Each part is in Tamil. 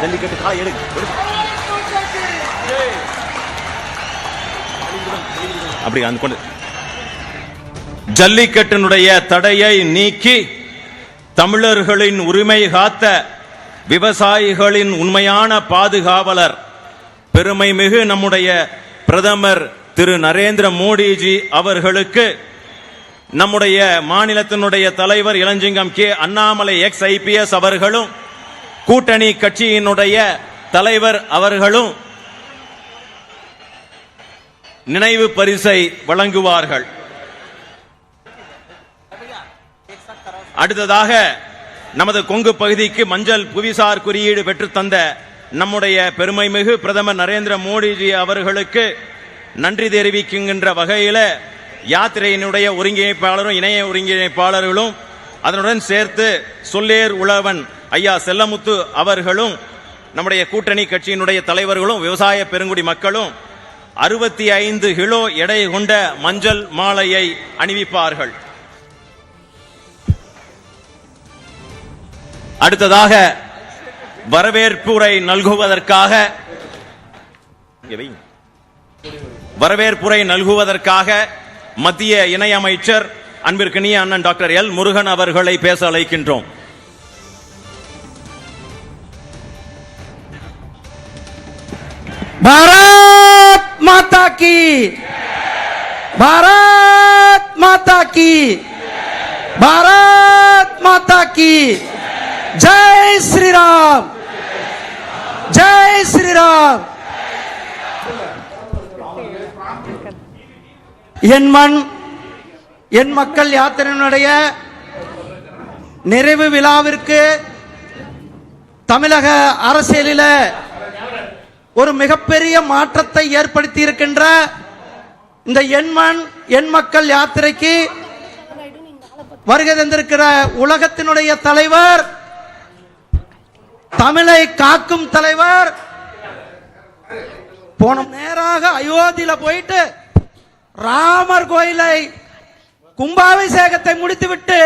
ஜல்லிக்கட்டு காலை எடு. அப்படி அந்த கொண்டு ஜல்லிக்கட்டினுடைய தடையை நீக்கி தமிழர்களின் உரிமை காத்த விவசாயிகளின் உண்மையான பாதுகாவலர் பெருமை மிகு நம்முடைய பிரதமர் திரு நரேந்திர மோடிஜி அவர்களுக்கு நம்முடைய மாநிலத்தினுடைய தலைவர் இளஞ்சிங்கம் கே அண்ணாமலை எக்ஸ் IPS அவர்களும் கூட்டணி கட்சியினுடைய தலைவர் அவர்களும் நினைவு பரிசை வழங்குவார்கள். அடுத்ததாக நமது கொங்கு பகுதிக்கு மஞ்சள் புவிசார் குறியீடு பெற்று தந்த நம்முடைய பெருமை மிகு பிரதமர் நரேந்திர மோடிஜி அவர்களுக்கு நன்றி தெரிவிக்கின்ற வகையில் யாத்திரையினுடைய ஒருங்கிணைப்பாளரும் இணைய ஒருங்கிணைப்பாளர்களும் அதனுடன் சேர்த்து சொல்லேர் உழவன் ஐயா செல்லமுத்து அவர்களும் நம்முடைய கூட்டணி கட்சியினுடைய தலைவர்களும் விவசாய பெருங்குடி மக்களும் 65 கிலோ எடை கொண்ட மஞ்சள் மாலையை அணிவிப்பார்கள். அடுத்ததாக வரவேற்புரை நல்குவதற்காக மத்திய இணையமைச்சர் அன்பிற்கினிய அண்ணன் டாக்டர் எல் முருகன் அவர்களை பேச அழைக்கின்றோம். भारत माता की, भारत माता की, भारत माता की, जय श्री राम, जय श्री राम. என் மண் என் மக்கள் யாத்திரையினுடைய நிறைவு விழாவிற்கு தமிழக அரசியலில் ஒரு மிகப்பெரிய மாற்றத்தை ஏற்படுத்தி இருக்கின்ற இந்த என் மண் என் மக்கள் யாத்திரைக்கு வருகை தந்திருக்கிற உலகத்தினுடைய தலைவர், தமிழை காக்கும் தலைவர், போன நேராக அயோத்தியில போயிட்டு ராமர் கோயிலை கும்பாபிஷேகத்தை முடித்துவிட்டு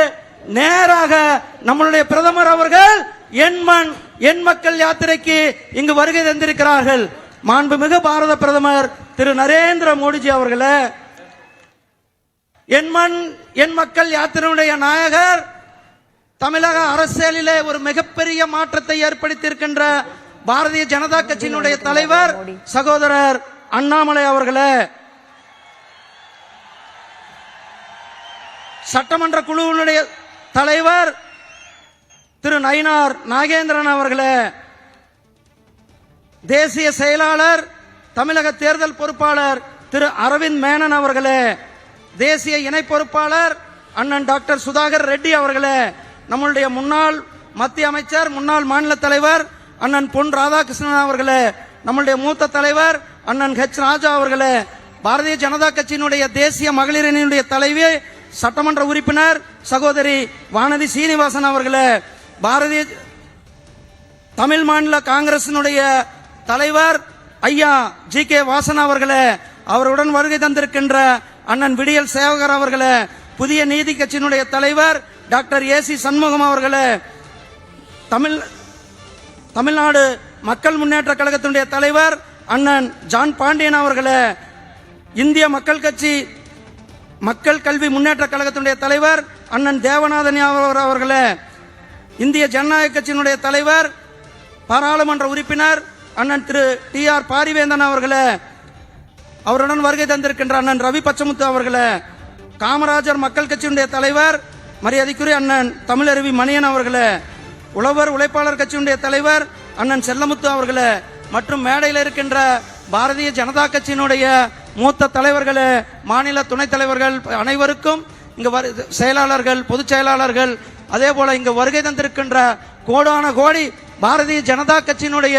நேராக நம்மளுடைய பிரதமர் அவர்கள் என் மண் என் மக்கள் யாத்திரைக்கு இங்கு வருகை தந்திருக்கிறார்கள். மாண்புமிகு பாரத பிரதமர் திரு நரேந்திர மோடிஜி அவர்களே, என் மண் என் மக்கள் யாத்திரையுடைய நாயகர், தமிழக அரசியலிலே ஒரு மிகப்பெரிய மாற்றத்தை ஏற்படுத்தி இருக்கின்ற பாரதிய ஜனதா கட்சியினுடைய தலைவர் சகோதரர் அண்ணாமலை அவர்களே, சட்டமன்ற குழுவினுடைய தலைவர் திரு நயினார் நாகேந்திரன் அவர்களே, தேசிய செயலாளர் தமிழக தேர்தல் பொறுப்பாளர் திரு அரவிந்த் மேனன் அவர்களே, தேசிய இணை பொறுப்பாளர் அண்ணன் டாக்டர் சுதாகர் ரெட்டி அவர்களே, நம்முடைய முன்னாள் மத்திய அமைச்சர் முன்னாள் மாநில தலைவர் அண்ணன் பொன் ராதாகிருஷ்ணன் அவர்களே, நம்முடைய மூத்த தலைவர் அண்ணன் H ராஜா அவர்களே, பாரதிய ஜனதா கட்சியினுடைய தேசிய மகளிர் அணியினுடைய தலைவி சட்டமன்ற உறுப்பினர் சகோதரி வானதி சீனிவாசன் அவர்களே, பாரதிய தமிழ் மாநில காங்கிரசினுடைய தலைவர் ஐயா GK வாசன் அவர்களே, அவருடன் வருகை தந்திருக்கின்ற அண்ணன் விடியல் சேவகர் அவர்களே, புதிய நீதி கட்சியினுடைய தலைவர் டாக்டர் AC சண்முகம் அவர்களே, தமிழ்நாடு மக்கள் முன்னேற்ற கழகத்தினுடைய தலைவர் அண்ணன் ஜான் பாண்டியன் அவர்களே, இந்திய மக்கள் கட்சி மக்கள் கல்வி முன்னேற்ற கழகத்தினுடைய தலைவர் அண்ணன் தேவநாதன் அவர்களே, இந்திய ஜனநாயக கட்சியினுடைய தலைவர் பாராளுமன்ற உறுப்பினர் அண்ணன் திரு TR பாரிவேந்தன் அவர்களே, அவருடன் வருகை தந்திருக்கின்ற அண்ணன் ரவி பச்சமுத்து அவர்களே, காமராஜர் மக்கள் கட்சியினுடைய தலைவர் மரியாதைக்குரிய அண்ணன் தமிழருவி மணியன் அவர்களே, உழவர் உழைப்பாளர் கட்சியினுடைய தலைவர் அண்ணன் செல்லமுத்து அவர்களே, மற்றும் மேடையில் இருக்கின்ற பாரதிய ஜனதா கட்சியினுடைய மூத்த தலைவர்களே, மாநில துணைத் தலைவர்கள் அனைவருக்கும், இங்கு செயலாளர்கள் பொதுச் செயலாளர்கள், அதே போல இங்கு வருகை தந்திருக்கின்ற கோடான கோடி பாரதிய ஜனதா கட்சியினுடைய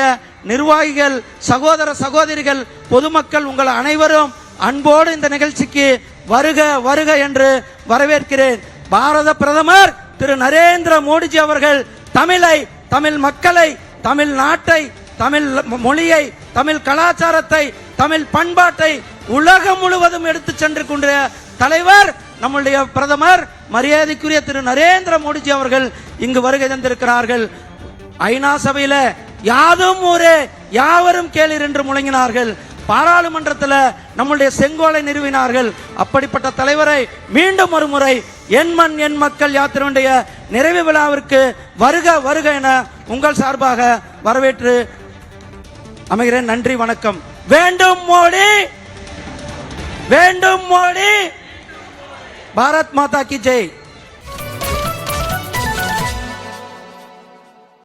நிர்வாகிகள், சகோதர சகோதரிகள், பொதுமக்கள், உங்கள் அனைவரும் அன்போடு இந்த நிகழ்ச்சிக்கு வருக வருக என்று வரவேற்கிறேன். பாரத பிரதமர் திரு நரேந்திர மோடிஜி அவர்கள் தமிழை, தமிழ் மக்களை, தமிழ் நாட்டை, தமிழ் மொழியை, தமிழ் கலாச்சாரத்தை, தமிழ் பண்பாட்டை உலகம் முழுவதும் எடுத்து சென்று கொண்ட தலைவர் நம்முடைய பிரதமர் மரியாதைக்குரிய திரு நரேந்திர மோடிஜி அவர்கள் இங்கு வருகை தந்திருக்கிறார்கள். ஐநா சபையில யாதும் ஊரே யாவரும் கேளீர் என்று முழங்கினார்கள். பாராளுமன்றத்தில் நம்முடைய செங்கோலை நிறுவினார்கள். அப்படிப்பட்ட தலைவரை மீண்டும் ஒரு முறை என் மண் என் மக்கள் யாத்திரையுடைய நிறைவு விழாவிற்கு வருக வருக என உங்கள் சார்பாக வரவேற்று அமைகிறேன். நன்றி, வணக்கம். வேண்டும் மோடி, வேண்டும் மோடி. பாரத் மாதா கி ஜெய்.